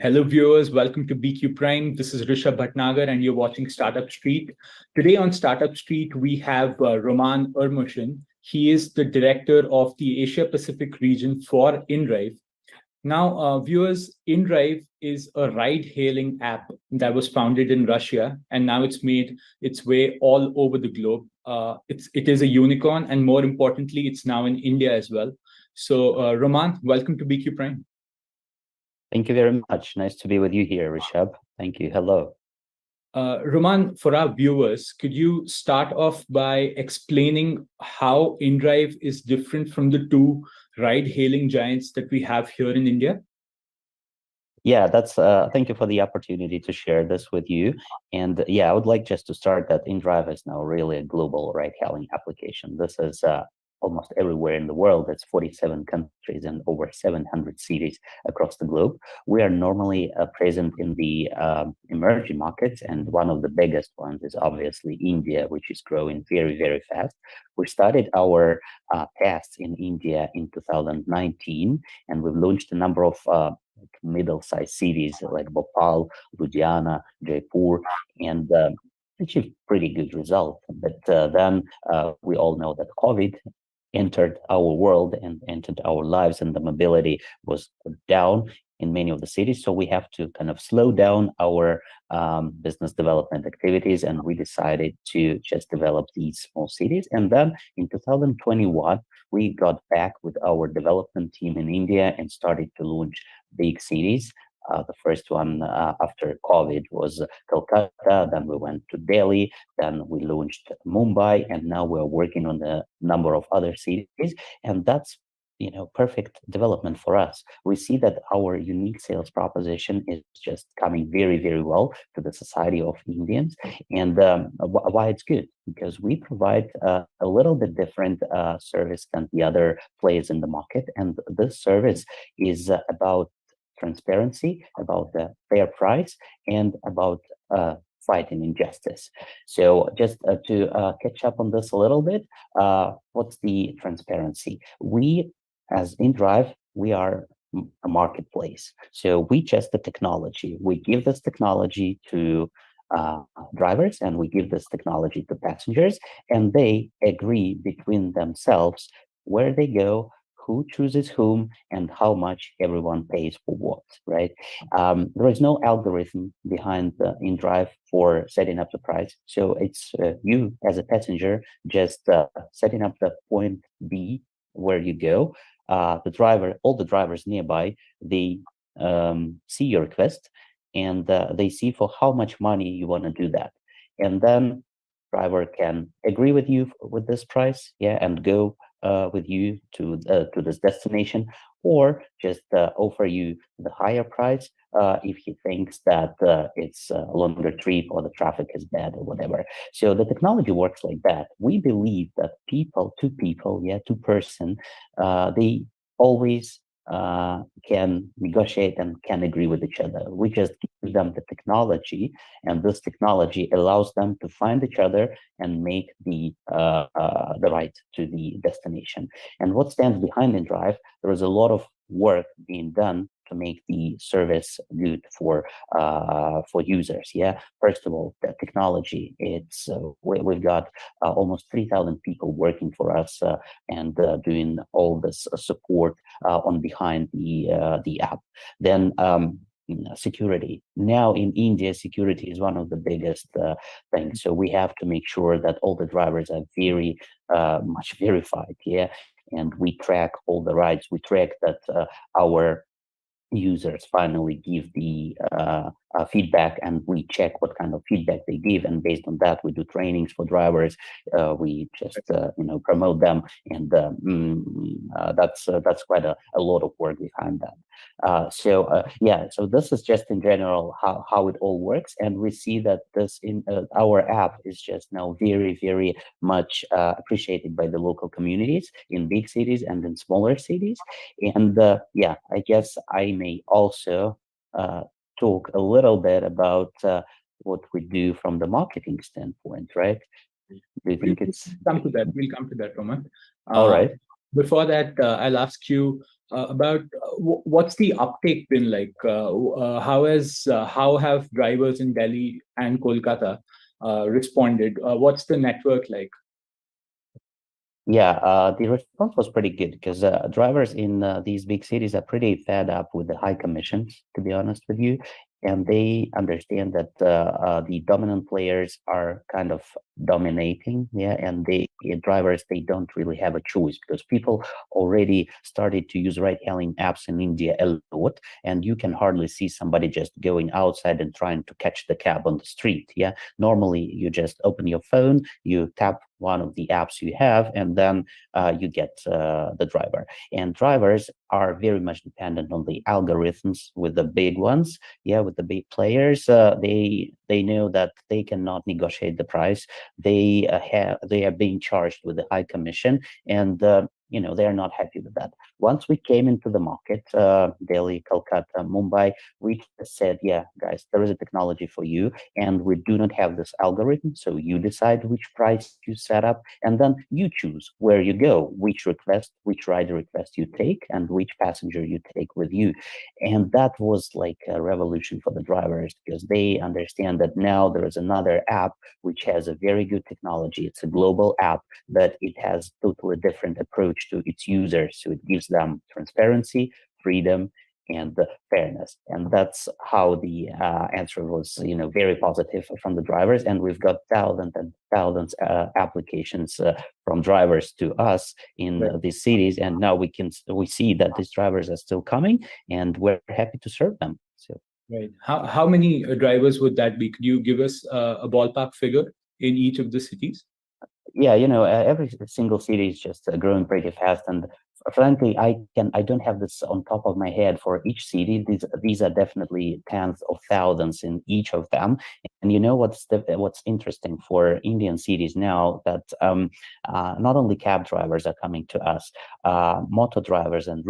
Hello, viewers. Welcome to BQ Prime. This is Rishabh Bhatnagar, and you're watching Startup Street. Today on Startup Street, we have Roman Ermoshin. He is the director of the Asia Pacific region for InDrive. Now, viewers, InDrive is a ride-hailing app that was founded in Russia, and now it's made its way all over the globe. It is a unicorn, and more importantly, it's now in India as well. So, Roman, welcome to BQ Prime. Thank you very much. Nice to be with you here, Rishabh. Thank you. Hello. Roman, for our viewers, could you start off by explaining how InDrive is different from the two ride-hailing giants that we have here in India? Yeah, thank you for the opportunity to share this with you. And yeah, I would like just to start that InDrive is now really a global ride-hailing application. This is almost everywhere in the world. It's 47 countries and over 700 cities across the globe. We are normally present in the emerging markets, and one of the biggest ones is obviously India, which is growing very, very fast. We started our tests in India in 2019, and we've launched a number of middle-sized cities like Bhopal, Ludhiana, Jaipur, and achieved pretty good result. But then we all know that COVID entered our world and entered our lives, and the mobility was down in many of the cities. So we have to kind of slow down our business development activities, and we decided to just develop these small cities. And then in 2021, we got back with our development team in India and started to launch big cities. The first one after COVID was Kolkata, then we went to Delhi, then we launched Mumbai, and now we're working on a number of other cities. And that's perfect development for us. We see that our unique sales proposition is just coming very, very well to the society of Indians. And why it's good? Because we provide a little bit different service than the other players in the market. And this service is about transparency, about the fair price, and about fighting injustice. So just to catch up on this a little bit, what's the transparency? We, as InDrive, we are a marketplace. So we test the technology. We give this technology to drivers, and we give this technology to passengers, and they agree between themselves where they go, who chooses whom, and how much everyone pays for what, right? There is no algorithm behind the InDrive for setting up the price. So it's you as a passenger just setting up the point B where you go. All the drivers nearby, they see your request, and they see for how much money you want to do that. And then driver can agree with you with this price, yeah, and go with you to this destination, or just offer you the higher price if he thinks that it's a longer trip or the traffic is bad or whatever. So the technology works like that. We believe that two person, they always can negotiate and can agree with each other. We just give them the technology, and this technology allows them to find each other and make the ride to the destination. And what stands behind InDrive, there is a lot of work being done to make the service good for users. Yeah, first of all, the technology. It's we've got almost 3,000 people working for us and doing all this support on behind the app. Then security. Now in India, security is one of the biggest things. So we have to make sure that all the drivers are very much verified. Yeah, and we track all the rides. We track that our users finally give the feedback, and we check what kind of feedback they give, and based on that we do trainings for drivers. We just promote them, and that's quite a lot of work behind that. So this is just in general how it all works, and we see that this in our app is just now very, very much appreciated by the local communities in big cities and in smaller cities. And I guess I may also talk a little bit about what we do from the marketing standpoint, right? Do you think it's We'll come to that, Roman. All right. Before that, I'll ask you about what's the uptake been like? How have drivers in Delhi and Kolkata responded? What's the network like? Yeah, the response was pretty good because drivers in these big cities are pretty fed up with the high commissions, to be honest with you. And they understand that the dominant players are kind of dominating, yeah, and drivers, they don't really have a choice because people already started to use ride-hailing apps in India a lot, and you can hardly see somebody just going outside and trying to catch the cab on the street, yeah. Normally, you just open your phone, you tap one of the apps you have, and then you get the driver. And drivers are very much dependent on the algorithms with the big ones, yeah, with the big players. They know that they cannot negotiate the price. They are being charged with a high commission, and they are not happy with that. Once we came into the market, Delhi, Kolkata, Mumbai, we said, yeah, guys, there is a technology for you, and we do not have this algorithm. So you decide which price you set up, and then you choose where you go, which rider request you take, and which passenger you take with you. And that was like a revolution for the drivers because they understand that now there is another app which has a very good technology. It's a global app, but it has totally different approach to its users. So it gives them transparency, freedom, and fairness. And that's how the answer was, very positive from the drivers. And we've got thousands and thousands applications from drivers to us in these cities. And now we see that these drivers are still coming, and we're happy to serve them. So. Right. How many drivers would that be? Could you give us a ballpark figure in each of the cities? Yeah, every single city is just growing pretty fast, and frankly, I don't have this on top of my head for each city. These are definitely tens of thousands in each of them. And what's interesting for Indian cities now that not only cab drivers are coming to us, motor drivers and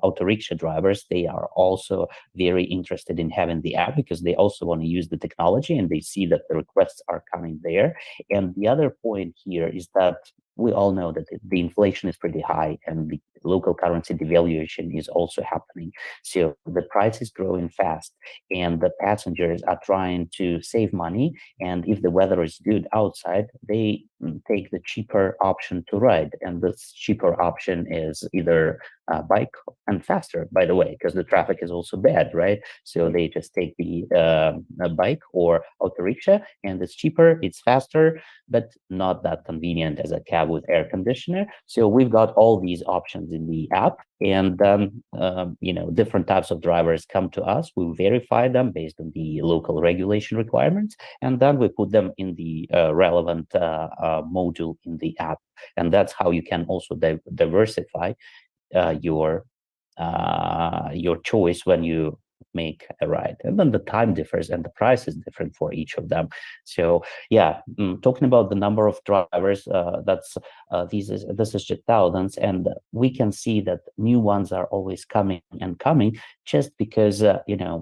auto rickshaw drivers, they are also very interested in having the app because they also want to use the technology and they see that the requests are coming there. And the other point here is that we all know that the inflation is pretty high and the local currency devaluation is also happening. So the price is growing fast and the passengers are trying to save money. And if the weather is good outside, they take the cheaper option to ride. And this cheaper option is either a bike and faster, by the way, because the traffic is also bad, right? So they just take the bike or auto rickshaw, and it's cheaper, it's faster, but not that convenient as a cab with air conditioner. So we've got all these options in the app, and different types of drivers come to us. We verify them based on the local regulation requirements, and then we put them in the relevant module in the app. And that's how you can also diversify your choice when you make a ride. And then the time differs and the price is different for each of them. So yeah, talking about the number of drivers, this is just thousands, and we can see that new ones are always coming and coming just because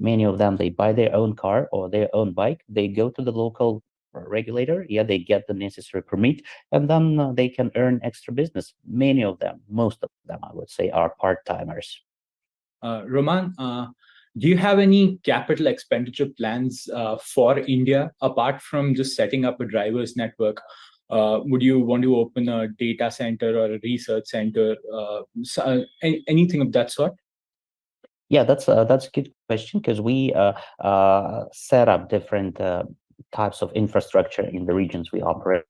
many of them, they buy their own car or their own bike, they go to the local regulator, yeah, they get the necessary permit, and then they can earn extra business. Many of them, most of them, I would say, are part-timers. Roman, do you have any capital expenditure plans for India apart from just setting up a driver's network? Would you want to open a data center or a research center, anything of that sort? Yeah, that's a good question because we set up different types of infrastructure in the regions we operate.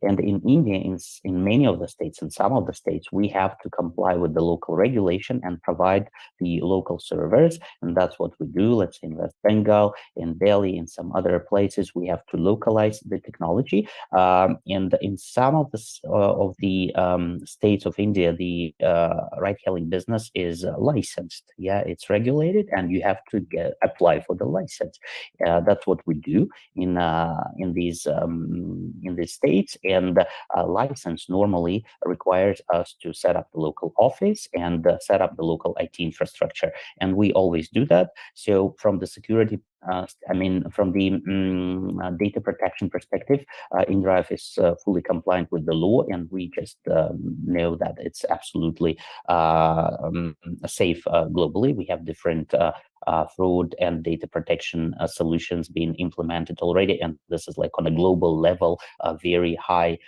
And in India, in many of the states, in some of the states, we have to comply with the local regulation and provide the local servers. And that's what we do. Let's say in West Bengal, in Delhi, in some other places, we have to localize the technology. And in some of the states of India, the ride-hailing business is licensed. Yeah, it's regulated, and you have to apply for the license. That's what we do in these states, and a license normally requires us to set up the local office and set up the local IT infrastructure, and we always do that. So from the security I mean, from the data protection perspective, InDrive is fully compliant with the law, and we just know that it's absolutely safe globally. We have different fraud and data protection solutions being implemented already, and this is like on a global level, a very high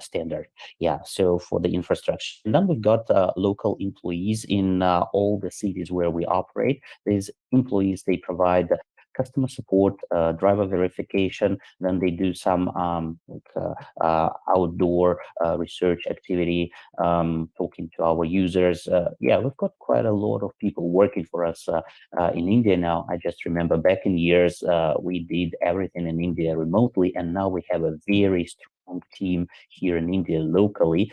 standard. Yeah, so for the infrastructure, and then we've got local employees in all the cities where we operate. These employees, they provide customer support, driver verification. Then they do some outdoor research activity, talking to our users. Yeah, we've got quite a lot of people working for us in India now. I just remember back in years, we did everything in India remotely, and now we have a very strong team here in India locally.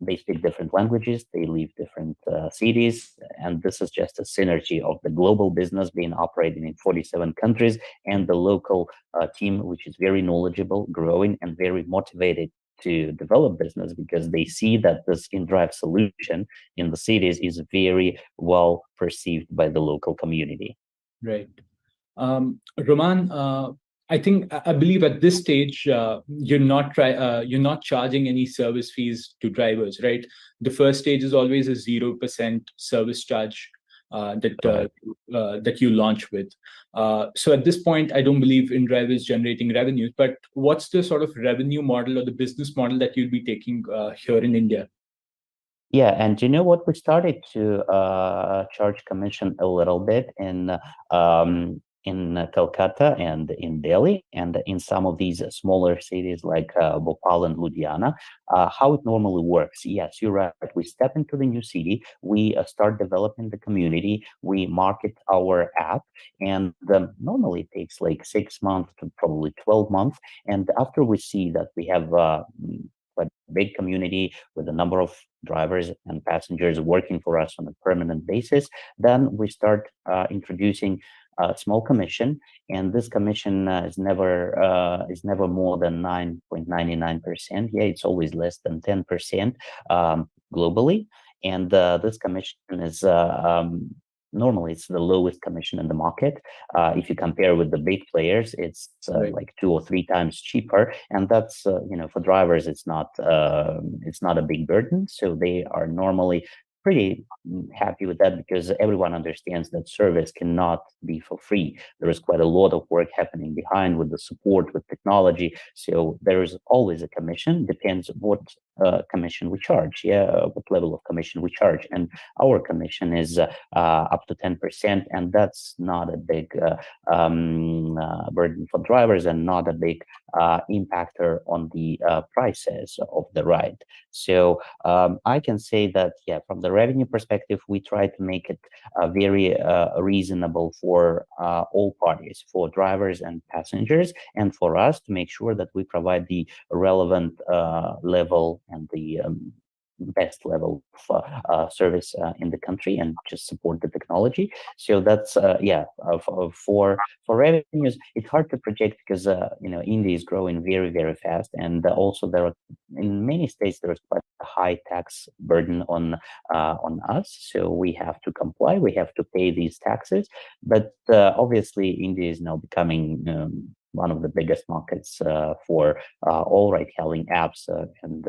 They speak different languages, they live different cities, and this is just a synergy of the global business being operating in 47 countries and the local team, which is very knowledgeable, growing, and very motivated to develop business, because they see that this InDrive solution in the cities is very well perceived by the local community. Right. Roman, I believe at this stage you're not charging any service fees to drivers, right? The first stage is always a 0% service charge that you launch with. So at this point, I don't believe InDrive is generating revenues. But what's the sort of revenue model or the business model that you'll be taking here in India? Yeah, and you know what? We started to charge commission a little bit in Kolkata and in Delhi, and in some of these smaller cities like Bhopal and Ludhiana. How it normally works? Yes, you're right. We step into the new city, we start developing the community, we market our app, and normally it takes like 6 months to probably 12 months. And after we see that we have a big community with a number of drivers and passengers working for us on a permanent basis, then we start introducing a small commission, and this commission is never more than 9.99%. Yeah, it's always less than 10% globally, and this commission is normally it's the lowest commission in the market. If you compare with the big players, it's Right. like 2 or 3 times cheaper, and that's for drivers, it's not a big burden, so they are normally pretty happy with that, because everyone understands that service cannot be for free. There is quite a lot of work happening behind with the support, with technology. So there is always a commission, depends what commission we charge, what level of commission we charge. And our commission is up to 10%, and that's not a big burden for drivers, and not a big impactor on the prices of the ride. So I can say that, yeah, from the revenue perspective, we try to make it very reasonable for all parties, for drivers and passengers, and for us to make sure that we provide the relevant level and the best level of service in the country, and just support the technology. So that's for revenues, it's hard to project, because India is growing very, very fast, and also there are, in many states, there is quite a high tax burden on us, so we have to comply, we have to pay these taxes. But obviously India is now becoming one of the biggest markets for all ride-hailing apps, and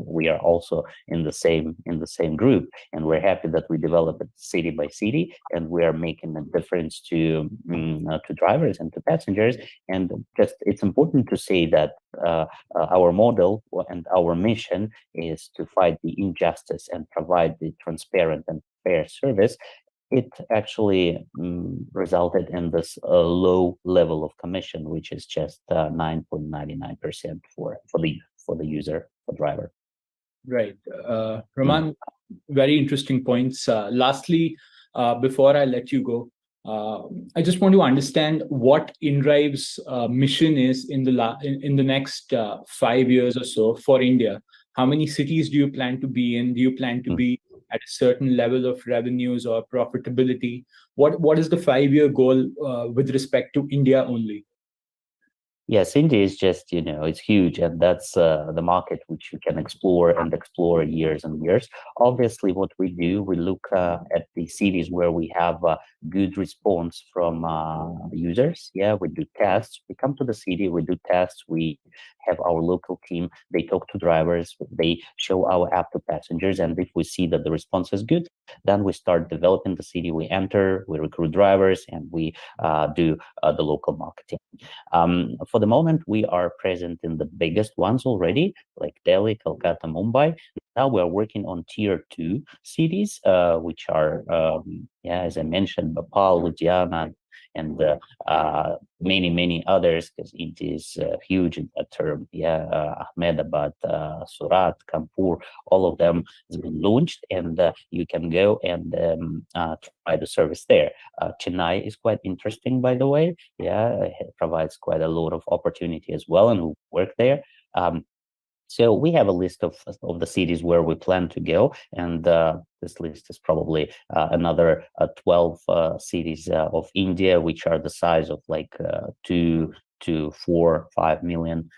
we are also in the same group, and we're happy that we develop it city by city, and we are making a difference to drivers and to passengers. And just, it's important to say that our model and our mission is to fight the injustice and provide the transparent and fair service. It actually resulted in this low level of commission, which is just 9.99% for the user, for driver. Right. Roman, very interesting points. Lastly, before I let you go, I just want to understand what InDrive's mission is in the next 5 years or so for India. How many cities do you plan to be in? Do you plan to be at a certain level of revenues or profitability? What is the 5-year goal with respect to India only? Yes, India is just, it's huge, and that's the market which you can explore and explore years and years. Obviously, what we do, we look at the cities where we have good response from users. Yeah, we do tests. We come to the city, we do tests. We have our local team. They talk to drivers. They show our app to passengers, and if we see that the response is good, then we start developing the city. We enter, we recruit drivers, and we do the local marketing. For the moment, we are present in the biggest ones already, like Delhi, Kolkata, Mumbai. Now we are working on tier 2 cities, which are, as I mentioned, Bhopal, Ludhiana, and many others, because it is huge in that term. Ahmedabad, Surat, Kanpur, all of them has been launched, and you can go and try the service there. Chennai is quite interesting, by the way. It provides quite a lot of opportunity as well, and we work there. So we have a list of the cities where we plan to go, and this list is probably another 12 cities of India, which are the size of like 2 to 4, 5 million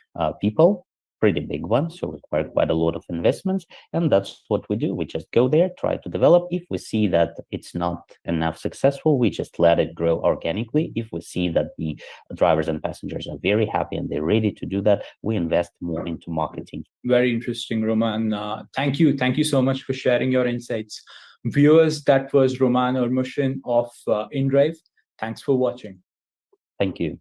people. Pretty big one, so require quite a lot of investments, and that's what we do. We just go there, try to develop. If we see that it's not enough successful, we just let it grow organically. If we see that the drivers and passengers are very happy and they're ready to do that, we invest more into marketing. Very interesting, Roman. Thank you so much for sharing your insights. Viewers, that was Roman Ermoshin of InDrive. Thanks for watching. Thank you.